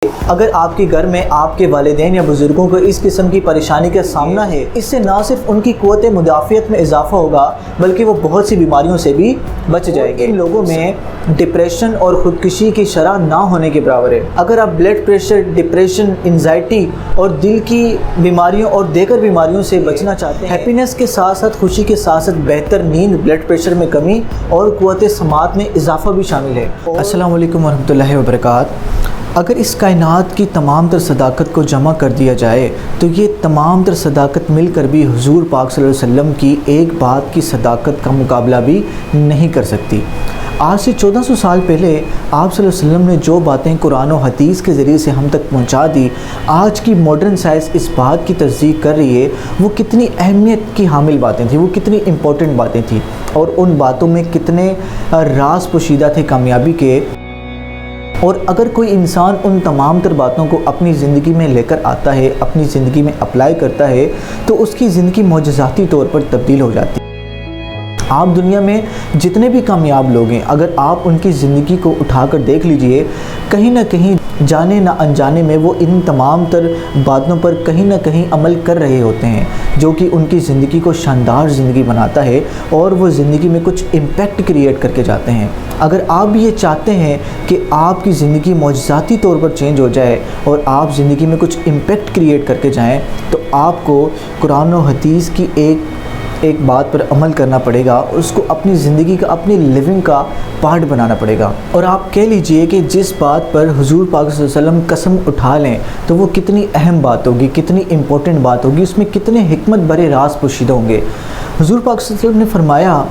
اگر آپ کے گھر میں آپ کے والدین یا بزرگوں کو اس قسم کی پریشانی کا سامنا ہے، اس سے نہ صرف ان کی قوت مدافعت میں اضافہ ہوگا بلکہ وہ بہت سی بیماریوں سے بھی بچ جائیں گے۔ ان لوگوں میں ڈپریشن اور خودکشی کی شرح نہ ہونے کے برابر ہے۔ اگر آپ بلڈ پریشر، ڈپریشن، انزائٹی اور دل کی بیماریوں اور دیگر بیماریوں سے بچنا چاہتے ہیں، ہیپینس کے ساتھ ساتھ خوشی کے ساتھ ساتھ بہتر نیند، بلڈ پریشر میں کمی اور قوت سماعت میں اضافہ بھی شامل ہے۔ السلام علیکم ورحمۃ اللہ وبرکاتہ۔ اگر اس کائنات کی تمام تر صداقت کو جمع کر دیا جائے تو یہ تمام تر صداقت مل کر بھی حضور پاک صلی اللہ علیہ وسلم کی ایک بات کی صداقت کا مقابلہ بھی نہیں کر سکتی۔ آج سے 1400 سال پہلے آپ صلی اللہ علیہ وسلم نے جو باتیں قرآن و حدیث کے ذریعے سے ہم تک پہنچا دی، آج کی ماڈرن سائنس اس بات کی تصدیق کر رہی ہے وہ کتنی اہمیت کی حامل باتیں تھیں، وہ کتنی امپورٹنٹ باتیں تھیں، اور ان باتوں میں کتنے راز پوشیدہ تھے کامیابی کے۔ اور اگر کوئی انسان ان تمام تر باتوں کو اپنی زندگی میں لے کر آتا ہے، اپنی زندگی میں اپلائی کرتا ہے، تو اس کی زندگی معجزاتی طور پر تبدیل ہو جاتی ہے۔ آپ دنیا میں جتنے بھی کامیاب لوگ ہیں، اگر آپ ان کی زندگی کو اٹھا کر دیکھ لیجئے، کہیں نہ کہیں جانے نہ انجانے میں وہ ان تمام تر باتوں پر کہیں نہ کہیں عمل کر رہے ہوتے ہیں، جو کہ ان کی زندگی کو شاندار زندگی بناتا ہے اور وہ زندگی میں کچھ امپیکٹ کریٹ کر کے جاتے ہیں۔ اگر آپ بھی یہ چاہتے ہیں کہ آپ کی زندگی معجزاتی طور پر چینج ہو جائے اور آپ زندگی میں کچھ امپیکٹ کریٹ کر کے جائیں، تو آپ کو قرآن و حدیث کی ایک بات پر عمل کرنا پڑے گا، اور اس کو اپنی زندگی کا، اپنی لیونگ کا پارٹ بنانا پڑے گا۔ اور آپ کہہ لیجئے کہ جس بات پر حضور پاک صلی اللہ علیہ وسلم قسم اٹھا لیں تو وہ کتنی اہم بات ہوگی، کتنی امپورٹنٹ بات ہوگی، اس میں کتنے حکمت بھرے راز پوشیدہ ہوں گے۔ حضور پاک صلی اللہ علیہ وسلم نے فرمایا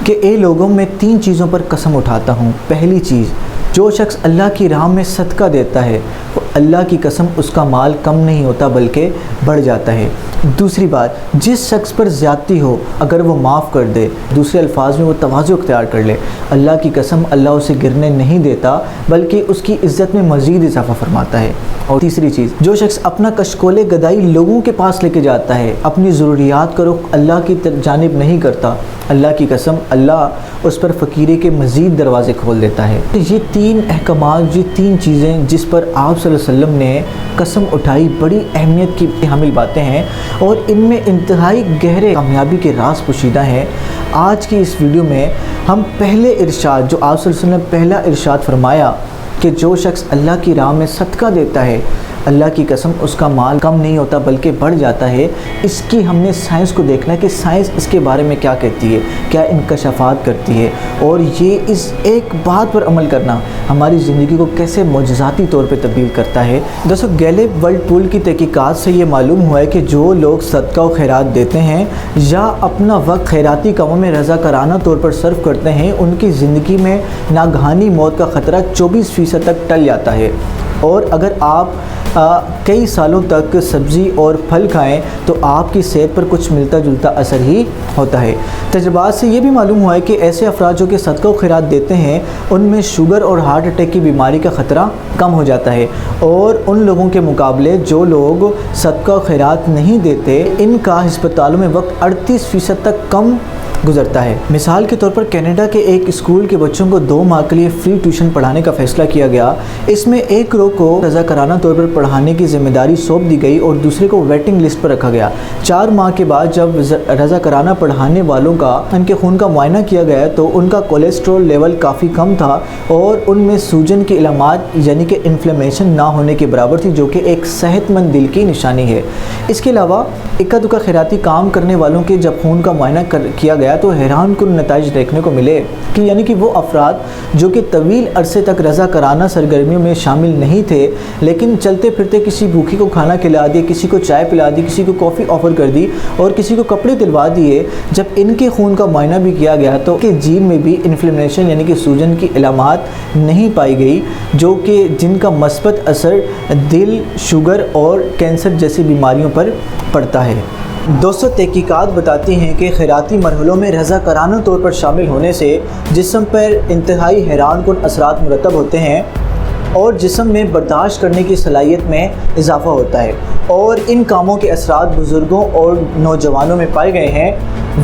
کہ اے لوگوں، میں 3 چیزوں پر قسم اٹھاتا ہوں۔ پہلی چیز، جو شخص اللہ کی راہ میں صدقہ دیتا ہے، وہ اللہ کی قسم اس کا مال کم نہیں ہوتا بلکہ بڑھ جاتا ہے۔ دوسری بات، جس شخص پر زیادتی ہو اگر وہ معاف کر دے، دوسرے الفاظ میں وہ تواضع اختیار کر لے، اللہ کی قسم اللہ اسے گرنے نہیں دیتا بلکہ اس کی عزت میں مزید اضافہ فرماتا ہے۔ اور تیسری چیز، جو شخص اپنا کشکول گدائی لوگوں کے پاس لے کے جاتا ہے، اپنی ضروریات کا رخ اللہ کی جانب نہیں کرتا، اللہ کی قسم اللہ اس پر فقیری کے مزید دروازے کھول دیتا ہے۔ یہ 3 احکامات، یہ 3 چیزیں جس پر آپ صلی اللہ علیہ وسلم نے قسم اٹھائی، بڑی اہمیت کی حامل باتیں ہیں، اور ان میں انتہائی گہرے کامیابی کے راز پوشیدہ ہیں۔ آج کی اس ویڈیو میں ہم پہلے ارشاد، جو آپ صلی اللہ علیہ وسلم نے پہلا ارشاد فرمایا کہ جو شخص اللہ کی راہ میں صدقہ دیتا ہے، اللہ کی قسم اس کا مال کم نہیں ہوتا بلکہ بڑھ جاتا ہے، اس کی ہم نے سائنس کو دیکھنا ہے کہ سائنس اس کے بارے میں کیا کہتی ہے، کیا انکشافات کرتی ہے، اور یہ اس ایک بات پر عمل کرنا ہماری زندگی کو کیسے معجزاتی طور پہ تبدیل کرتا ہے۔ دوستو، گیلپ ورلڈ پول کی تحقیقات سے یہ معلوم ہوا ہے کہ جو لوگ صدقہ و خیرات دیتے ہیں یا اپنا وقت خیراتی کاموں میں رضاکارانہ طور پر صرف کرتے ہیں، ان کی زندگی میں ناگہانی موت کا خطرہ 24% تک ٹل جاتا ہے۔ اور اگر آپ کئی سالوں تک سبزی اور پھل کھائیں تو آپ کی صحت پر کچھ ملتا جلتا اثر ہی ہوتا ہے۔ تجربات سے یہ بھی معلوم ہوا ہے کہ ایسے افراد جو کہ صدقہ و خیرات دیتے ہیں، ان میں شوگر اور ہارٹ اٹیک کی بیماری کا خطرہ کم ہو جاتا ہے، اور ان لوگوں کے مقابلے جو لوگ صدقہ و خیرات نہیں دیتے، ان کا ہسپتالوں میں وقت 38% تک کم گزرتا ہے۔ مثال کے طور پر کینیڈا کے ایک اسکول کے بچوں کو 2 ماہ کے لیے فری ٹیوشن پڑھانے کا فیصلہ کیا گیا۔ اس میں ایک گروہ کو رضاکارانہ طور پر پڑھانے کی ذمہ داری سونپ دی گئی اور دوسرے کو ویٹنگ لسٹ پر رکھا گیا۔ 4 ماہ کے بعد جب رضاکارانہ پڑھانے والوں کا ان کے خون کا معائنہ کیا گیا تو ان کا کولیسٹرول لیول کافی کم تھا اور ان میں سوجن کی علامات یعنی کہ انفلیمیشن نہ ہونے کے برابر تھی، جو کہ ایک صحت مند دل کی نشانی ہے۔ اس کے علاوہ اکا دکا خیراتی کام کرنے والوں کے جب خون کا معائنہ کیا گیا تو حیران کن نتائج دیکھنے کو ملے کہ یعنی کہ وہ افراد جو کہ طویل عرصے تک رضاکارانہ سرگرمیوں میں شامل نہیں تھے، لیکن چلتے پھرتے کسی بھوکے کو کھانا کھلا دیا، کسی کو چائے پلا دی، کسی کو کافی آفر کر دی اور کسی کو کپڑے دلوا دیے، جب ان کے خون کا معائنہ بھی کیا گیا تو کہ جین میں بھی انفلیمیشن یعنی کہ سوجن کی علامات نہیں پائی گئی، جو کہ جن کا مثبت اثر دل، شوگر اور کینسر جیسی بیماریوں پر پڑتا ہے۔ دوستو، تحقیقات بتاتی ہیں کہ خیراتی مرحلوں میں رضاکارانہ طور پر شامل ہونے سے جسم پر انتہائی حیران کن اثرات مرتب ہوتے ہیں اور جسم میں برداشت کرنے کی صلاحیت میں اضافہ ہوتا ہے، اور ان کاموں کے اثرات بزرگوں اور نوجوانوں میں پائے گئے ہیں۔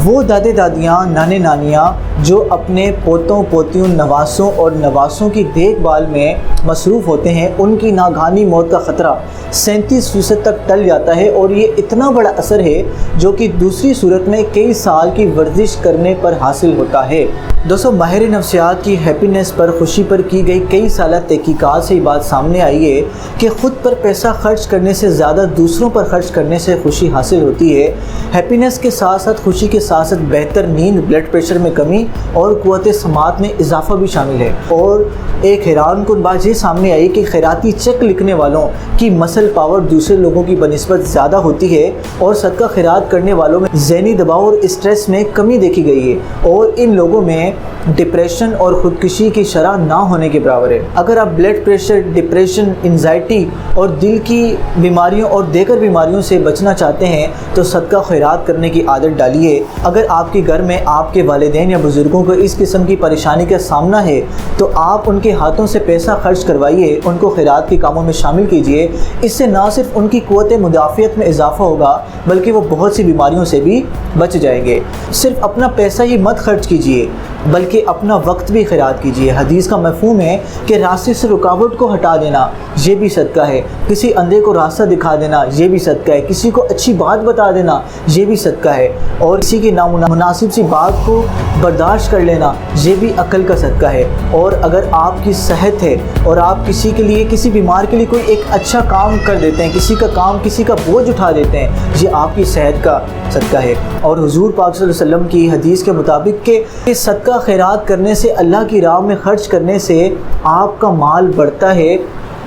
وہ دادے دادیاں، نانے نانیاں جو اپنے پوتوں پوتیوں نواسوں اور نواسوں کی دیکھ بھال میں مصروف ہوتے ہیں، ان کی ناگہانی موت کا خطرہ 37% تک ٹل جاتا ہے، اور یہ اتنا بڑا اثر ہے جو کہ دوسری صورت میں کئی سال کی ورزش کرنے پر حاصل ہوتا ہے۔ دوستو، ماہر نفسیات کی ہیپینس پر، خوشی پر کی گئی کئی سالہ تحقیقات سے یہ بات سامنے آئی ہے کہ خود پر پیسہ خرچ کرنے سے زیادہ دوسروں پر خرچ کرنے سے خوشی حاصل ہوتی ہے۔ ہیپینس کے ساتھ ساتھ خوشی کے ساتھ ساتھ بہتر نیند، بلڈ پریشر میں کمی اور قوت سماعت میں اضافہ بھی شامل ہے۔ اور ایک حیران کن بات یہ سامنے آئی کہ خیراتی چیک لکھنے والوں کی مسل پاور دوسرے لوگوں کی بنسبت زیادہ ہوتی ہے، اور صدقہ خیرات کرنے والوں میں ذہنی دباؤ اور اسٹریس میں کمی دیکھی گئی ہے، اور ان لوگوں میں ڈپریشن اور خودکشی کی شرح نہ ہونے کے برابر ہے۔ اگر آپ بلڈ پریشر، ڈپریشن، انزائٹی اور دل کی بیماریوں اور دیگر بیماریوں سے بچنا چاہتے ہیں تو صدقہ خیرات کرنے کی عادت ڈالیے۔ اگر آپ کے گھر میں آپ کے والدین یا بزرگوں کو اس قسم کی پریشانی کا سامنا ہے تو آپ ان کے ہاتھوں سے پیسہ خرچ کروائیے، ان کو خیرات کے کاموں میں شامل کیجیے۔ اس سے نہ صرف ان کی قوت مدافعت میں اضافہ ہوگا بلکہ وہ بہت سی بیماریوں سے بھی بچ جائیں گے۔ صرف اپنا پیسہ ہی مت خرچ کیجیے بلکہ اپنا وقت بھی خیرات کیجیے۔ حدیث کا مفہوم ہے کہ راستے سے رکاوٹ کو ہٹا دینا یہ بھی صدقہ ہے، کسی اندھے کو راستہ دکھا دینا یہ بھی صدقہ ہے، کسی کو اچھی بات بتا دینا یہ بھی صدقہ ہے، اور کسی کی نامناسب سی بات کو برداشت کر لینا یہ بھی عقل کا صدقہ ہے۔ اور اگر آپ کی صحت ہے اور آپ کسی کے لیے، کسی بیمار کے لیے کوئی ایک اچھا کام کر دیتے ہیں، کسی کا کام، کسی کا بوجھ اٹھا دیتے ہیں، یہ آپ کی صحت کا صدقہ ہے۔ اور حضور پاک صلی اللہ علیہ وسلم کی حدیث کے مطابق کہ صدقہ خیرات کرنے سے، اللہ کی راہ میں خرچ کرنے سے آپ کا مال بڑھتا ہے،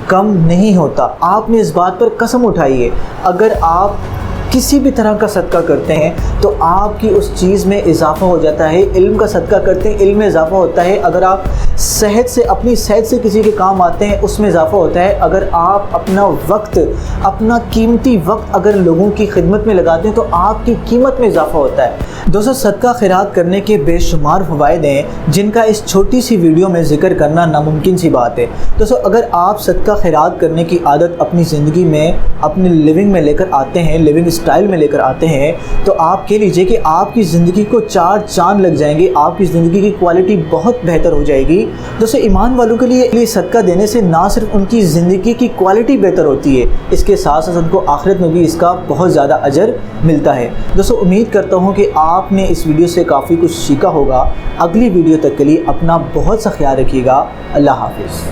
کم نہیں ہوتا۔ آپ نے اس بات پر قسم اٹھائی ہے اگر آپ کسی بھی طرح کا صدقہ کرتے ہیں تو آپ کی اس چیز میں اضافہ ہو جاتا ہے۔ علم کا صدقہ کرتے ہیں، علم میں اضافہ ہوتا ہے۔ اگر آپ صحت سے، اپنی صحت سے کسی کے کام آتے ہیں، اس میں اضافہ ہوتا ہے۔ اگر آپ اپنا وقت، اپنا قیمتی وقت اگر لوگوں کی خدمت میں لگاتے ہیں تو آپ کی قیمت میں اضافہ ہوتا ہے۔ دوستو، صدقہ خیرات کرنے کے بے شمار فوائد ہیں جن کا اس چھوٹی سی ویڈیو میں ذکر کرنا ناممکن سی بات ہے۔ دوستو، اگر آپ صدقہ خیرات کرنے کی عادت اپنی زندگی میں، اپنی لیونگ میں لے کر آتے ہیں، لیونگ سٹائل میں لے کر آتے ہیں، تو آپ کہہ لیجئے کہ آپ کی زندگی کو 4 چاند لگ جائیں گے، آپ کی زندگی کی کوالٹی بہت بہتر ہو جائے گی۔ دوستو، ایمان والوں کے لیے صدقہ دینے سے نہ صرف ان کی زندگی کی کوالٹی بہتر ہوتی ہے، اس کے ساتھ ساتھ ان کو آخرت میں بھی اس کا بہت زیادہ اجر ملتا ہے۔ دوستو، امید کرتا ہوں کہ آپ نے اس ویڈیو سے کافی کچھ سیکھا ہوگا۔ اگلی ویڈیو تک کے لیے اپنا بہت سا خیال رکھیے گا۔ اللہ حافظ۔